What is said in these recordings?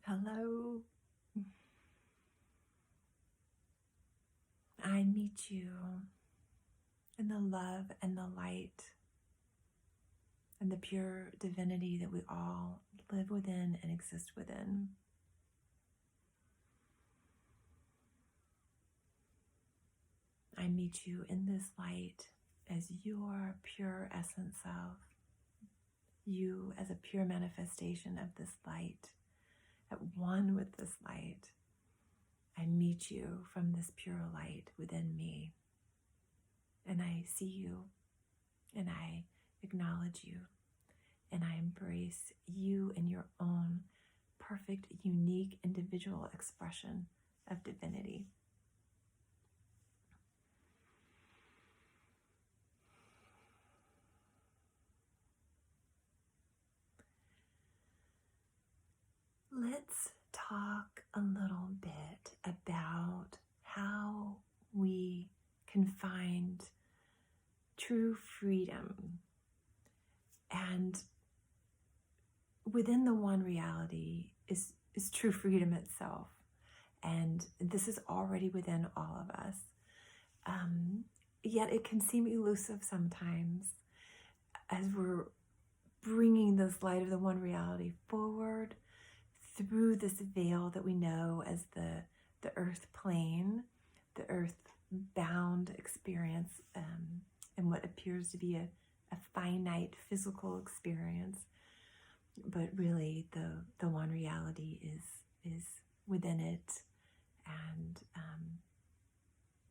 Hello. I meet you in the love and the light and the pure divinity that we all live within and exist within. I meet you in this light as your pure essence self, you as a pure manifestation of this light, at one with this light. I meet you from this pure light within me, and I see you, and I acknowledge you, and I embrace you in your own perfect, unique, individual expression of divinity. Let's talk a little bit about how we can find true freedom. And within the one reality is true freedom itself. And this is already within all of us. Yet it can seem elusive sometimes as we're bringing this light of the one reality forward through this veil that we know as the earth plane, the earth bound experience, and what appears to be a finite physical experience. But really the one reality is within it,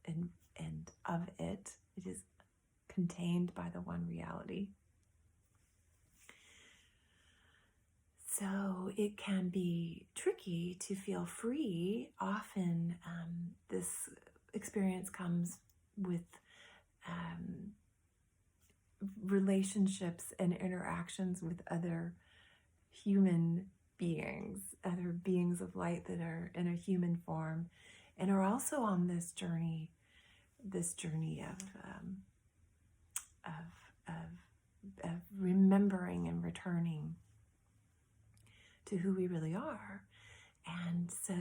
and of it is contained by the one reality. So it can be tricky to feel free. Often this experience comes with relationships and interactions with other human beings, other beings of light that are in a human form and are also on this journey of remembering and returning to who we really are. And so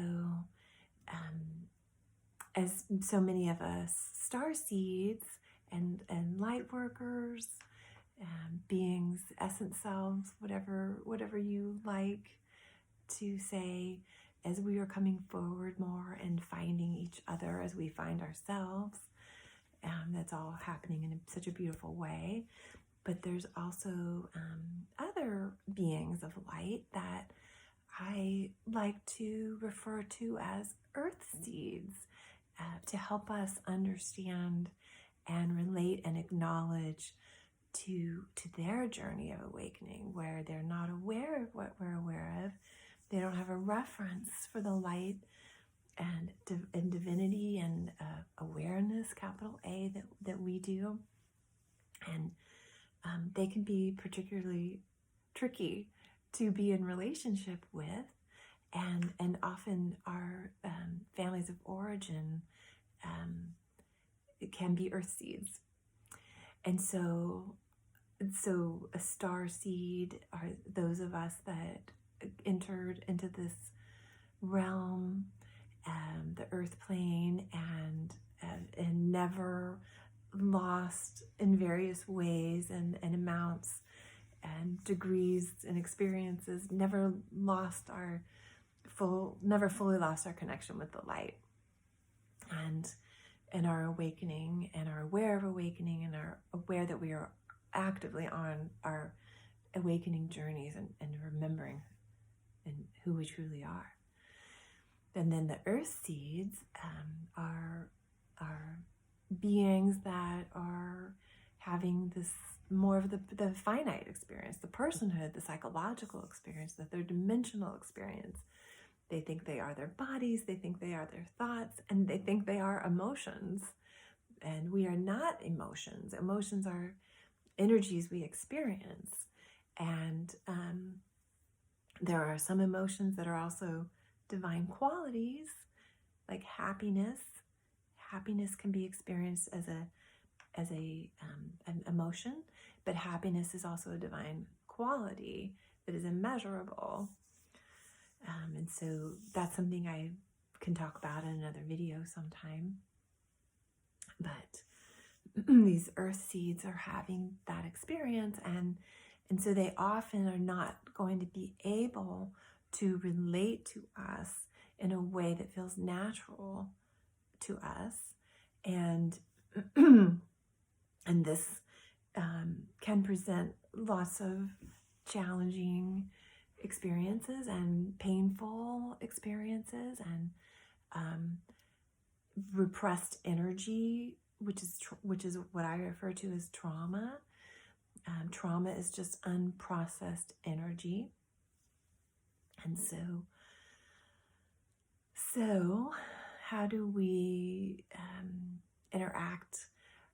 as so many of us star seeds and light workers, beings, essence selves, whatever you like to say, as we are coming forward more and finding each other as we find ourselves, that's all happening in such a beautiful way. But there's also other beings of light that I like to refer to as earth seeds, to help us understand and relate and acknowledge to their journey of awakening, where they're not aware of what we're aware of. They don't have a reference for the light and divinity and awareness, capital A, that we do. And they can be particularly tricky to be in relationship with, and often our families of origin it can be earth seeds. And so a star seed are those of us that entered into this realm, the earth plane, and never lost in various ways and amounts and degrees and experiences, never fully lost our connection with the light, and our awakening, and are aware of awakening, and are aware that we are actively on our awakening journeys and remembering and who we truly are. And then the earth seeds are beings that are having this more of the finite experience, the personhood, the psychological experience, the third dimensional experience. They think they are their bodies, they think they are their thoughts, and they think they are emotions. And we are not emotions. Emotions are energies we experience. And there are some emotions that are also divine qualities, like happiness. Happiness can be experienced as an emotion, but happiness is also a divine quality that is immeasurable. And so that's something I can talk about in another video sometime. But these earth seeds are having that experience, and so they often are not going to be able to relate to us in a way that feels natural to us. And and this can present lots of challenging experiences and painful experiences and repressed energy, which is what I refer to as trauma. Trauma is just unprocessed energy. And so how do we interact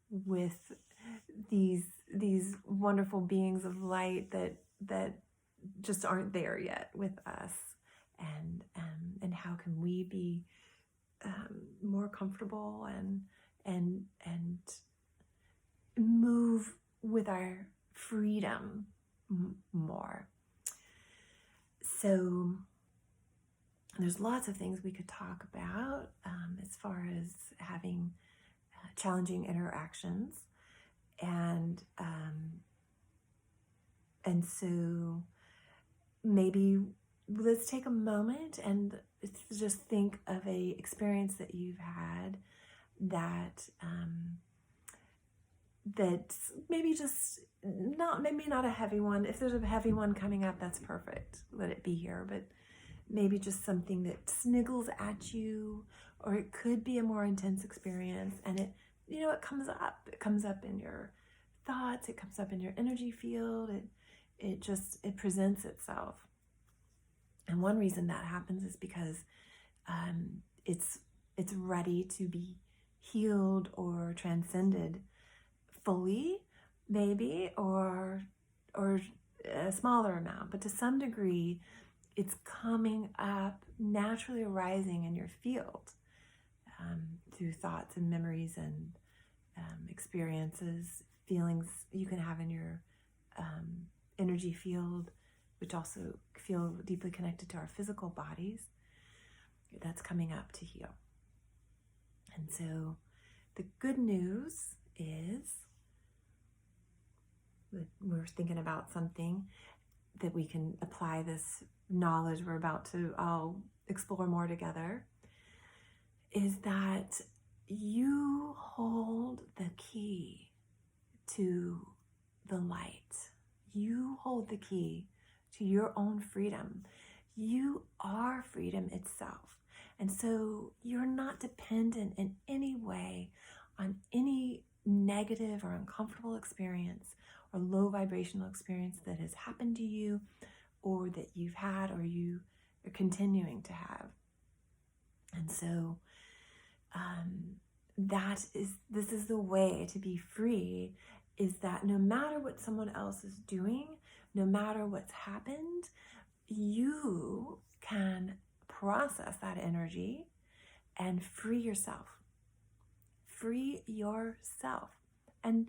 with these wonderful beings of light that just aren't there yet with us, and how can we be more comfortable and move with our freedom more? So there's lots of things we could talk about as far as having challenging interactions, and so maybe let's take a moment and just think of a experience that you've had that that's maybe just maybe not a heavy one. If there's a heavy one coming up, that's perfect. Let it be here. But maybe just something that sniggles at you, or it could be a more intense experience, and it comes up. It comes up in your thoughts. It comes up in your energy field. It presents itself. And one reason that happens is because it's ready to be healed or transcended fully, maybe, or a smaller amount, but to some degree it's coming up, naturally arising in your field through thoughts and memories and experiences, feelings you can have in your energy field, which also feel deeply connected to our physical bodies. That's coming up to heal. And so the good news is that we're thinking about something that we can apply this knowledge we're about to all explore more together, is that you hold the key to the light. You hold the key to your own freedom. You are freedom itself. And so you're not dependent in any way on any negative or uncomfortable experience or low vibrational experience that has happened to you, or that you've had, or you are continuing to have. And so this is the way to be free, is that no matter what someone else is doing, no matter what's happened, you can process that energy and free yourself. Free yourself. And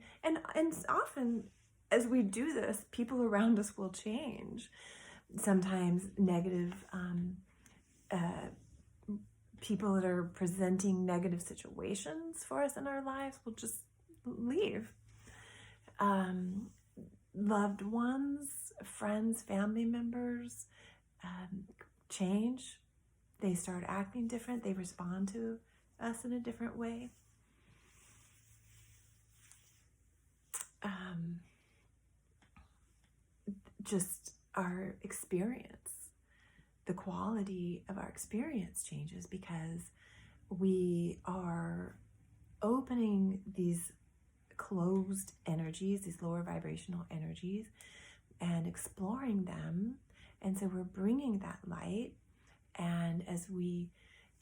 often as we do this, people around us will change. Sometimes negative people that are presenting negative situations for us in our lives will just leave. Loved ones, friends, family members change. They start acting different. They respond to us in a different way. Just our experience, the quality of our experience changes, because we are opening these closed energies, these lower vibrational energies, and exploring them. And so we're bringing that light, and as we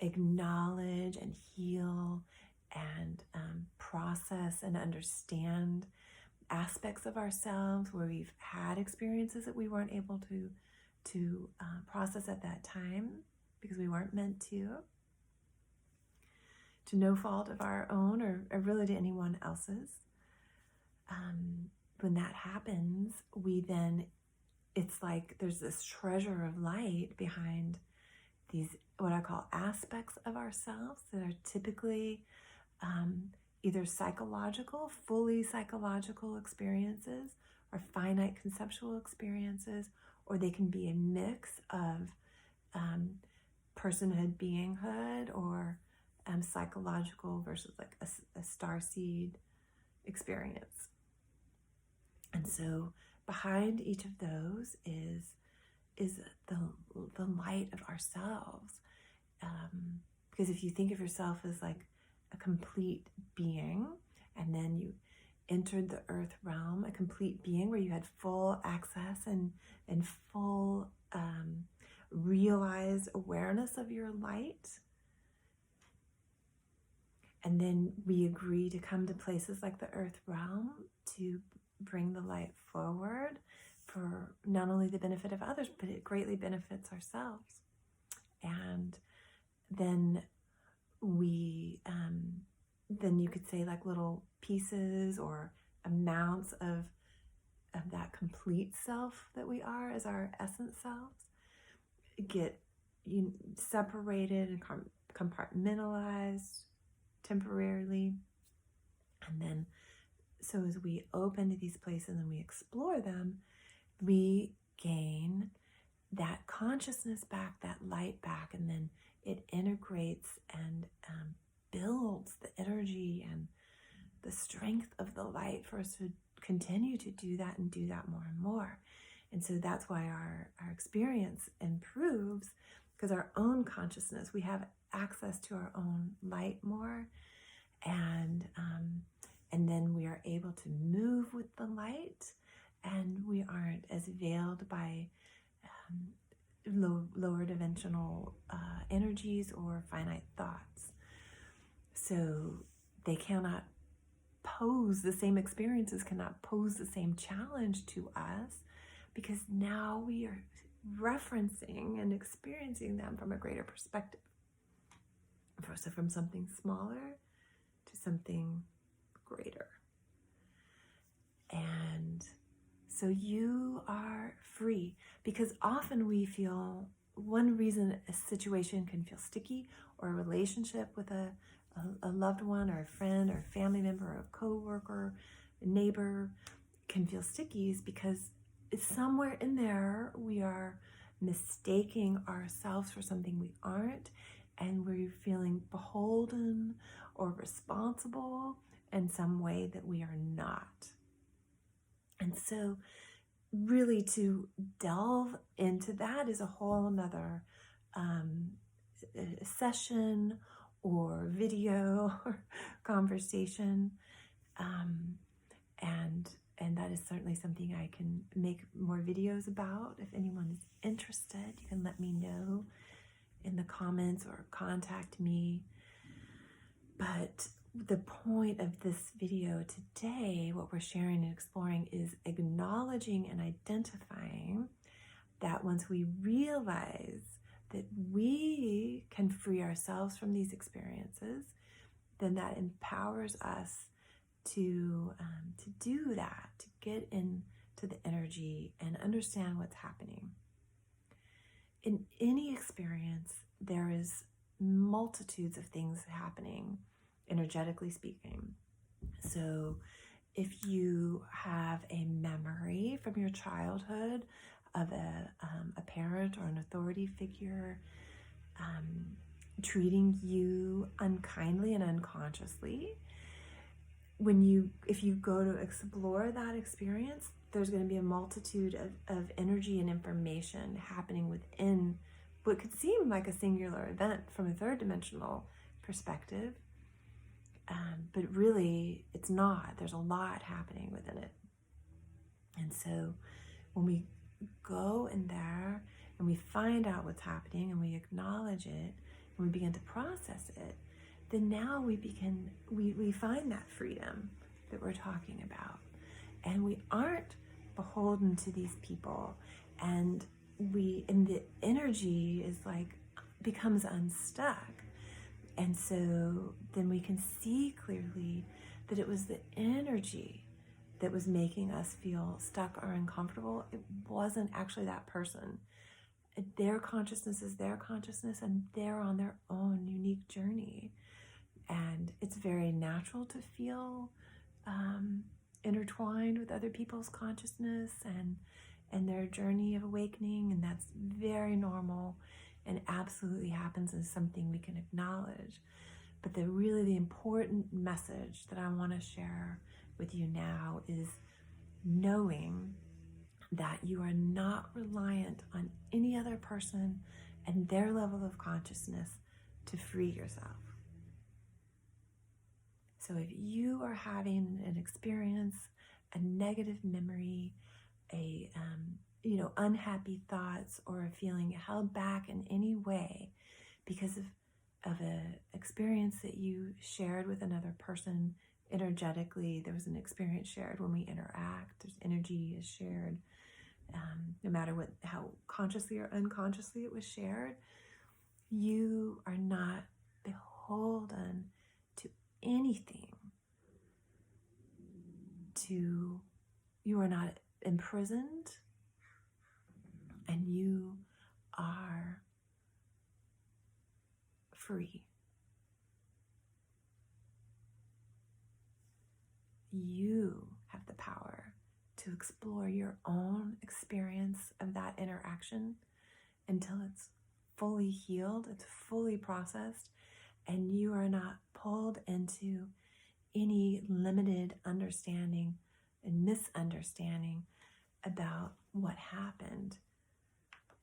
acknowledge and heal and process and understand aspects of ourselves where we've had experiences that we weren't able to process at that time because we weren't meant to no fault of our own or really to anyone else's. When that happens, it's like there's this treasure of light behind these what I call aspects of ourselves that are typically either psychological, fully psychological experiences, or finite conceptual experiences, or they can be a mix of personhood, beinghood, or psychological versus like a starseed experience. And so behind each of those is the light of ourselves. Because if you think of yourself as like a complete being, and then you entered the earth realm, a complete being where you had full access and full realized awareness of your light, and then we agree to come to places like the earth realm to bring the light forward for not only the benefit of others, but it greatly benefits ourselves. And then then you could say like little pieces or amounts of that complete self that we are as our essence selves get separated and compartmentalized temporarily. And then so as we open to these places and we explore them, we gain that consciousness back, that light back, and then it integrates and builds the energy and the strength of the light for us to continue to do that and do that more and more. And so that's why our experience improves, because our own consciousness, we have access to our own light more, and then we are able to move with the light, and we aren't as veiled by lower dimensional energies or finite thoughts. So they cannot pose, the same experiences cannot pose the same challenge to us, because now we are referencing and experiencing them from a greater perspective. So from something smaller to something greater. And so you are free, because often we feel one reason a situation can feel sticky, or a relationship with a loved one or a friend or a family member or a co-worker, a neighbor can feel sticky, is because it's somewhere in there we are mistaking ourselves for something we aren't, and we're feeling beholden or responsible in some way that we are not. And so really to delve into that is a whole nother session or video or conversation, and that is certainly something I can make more videos about. If anyone is interested, you can let me know in the comments or contact me. But the point of this video today, what we're sharing and exploring, is acknowledging and identifying that once we realize that we can free ourselves from these experiences, then that empowers us to do that, to get into the energy and understand what's happening. In any experience, there is multitudes of things happening, energetically speaking. So if you have a memory from your childhood of a parent or an authority figure treating you unkindly and unconsciously, if you go to explore that experience, there's going to be a multitude of energy and information happening within what could seem like a singular event from a third dimensional perspective. But really, it's not. There's a lot happening within it. And so when we go in there and we find out what's happening and we acknowledge it and we begin to process it, then now we find that freedom that we're talking about. And we aren't beholden to these people. And the energy is like, becomes unstuck. And so then we can see clearly that it was the energy that was making us feel stuck or uncomfortable. It wasn't actually that person. their consciousness is their consciousness, and they're on their own unique journey. And it's very natural to feel intertwined with other people's consciousness and their journey of awakening, and that's very normal and absolutely happens, and something we can acknowledge. But the important message that I want to share with you now is knowing that you are not reliant on any other person and their level of consciousness to free yourself. So if you are having an experience, a negative memory, a unhappy thoughts, or a feeling held back in any way because of an experience that you shared with another person energetically, there was an experience shared when we interact, there's energy is shared, no matter how consciously or unconsciously it was shared, you are not beholden to anything. You are not imprisoned, and you are free. You have the power to explore your own experience of that interaction until it's fully healed, it's fully processed, and you are not pulled into any limited understanding and misunderstanding about what happened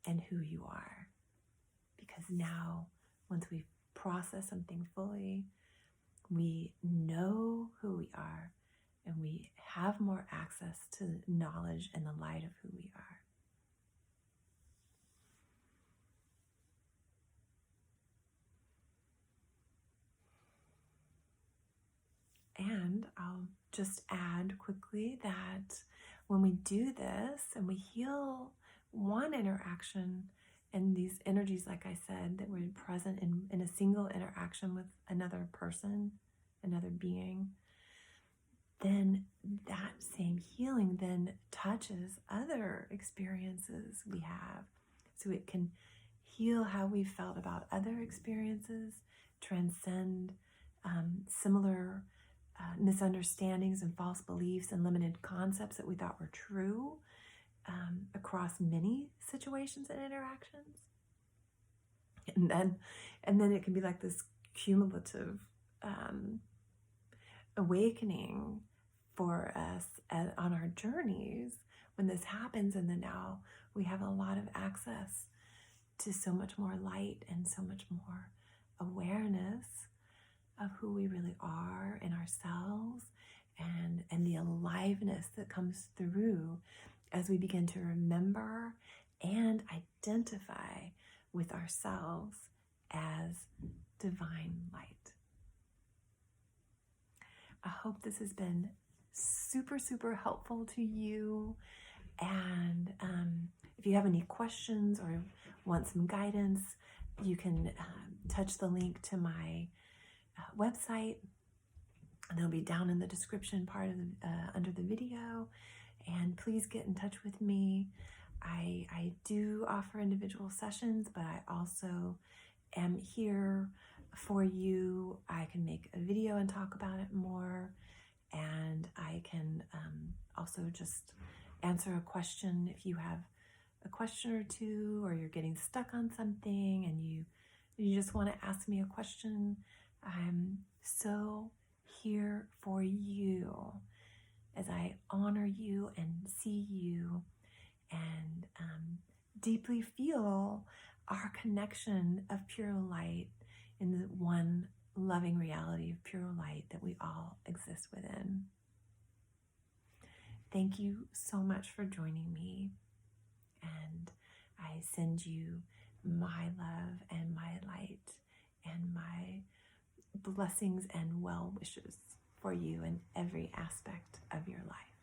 and who you are. Because now, once we've processed something fully, we know who we are, and we have more access to knowledge and the light of who we are. And I'll just add quickly that when we do this and we heal one interaction, and these energies, like I said, that were present in a single interaction with another person, another being, then that same healing then touches other experiences we have. So it can heal how we felt about other experiences, transcend similar misunderstandings and false beliefs and limited concepts that we thought were true across many situations and interactions. And then it can be like this cumulative awakening for us on our journeys when this happens, and then now we have a lot of access to so much more light and so much more awareness of who we really are in ourselves, and the aliveness that comes through as we begin to remember and identify with ourselves as divine light. I hope this has been super, super helpful to you. And if you have any questions or want some guidance, you can touch the link to my website, and they'll be down in the description part of under the video. And please get in touch with me. I do offer individual sessions, but I also am here for you. I can make a video and talk about it more, and I can also just answer a question if you have a question or two, or you're getting stuck on something and you just want to ask me a question. I'm so here for you as I honor you and see you, and deeply feel our connection of pure light in the one loving reality of pure light that we all exist within. Thank you so much for joining me, and I send you my love and my light and my blessings and well wishes for you in every aspect of your life.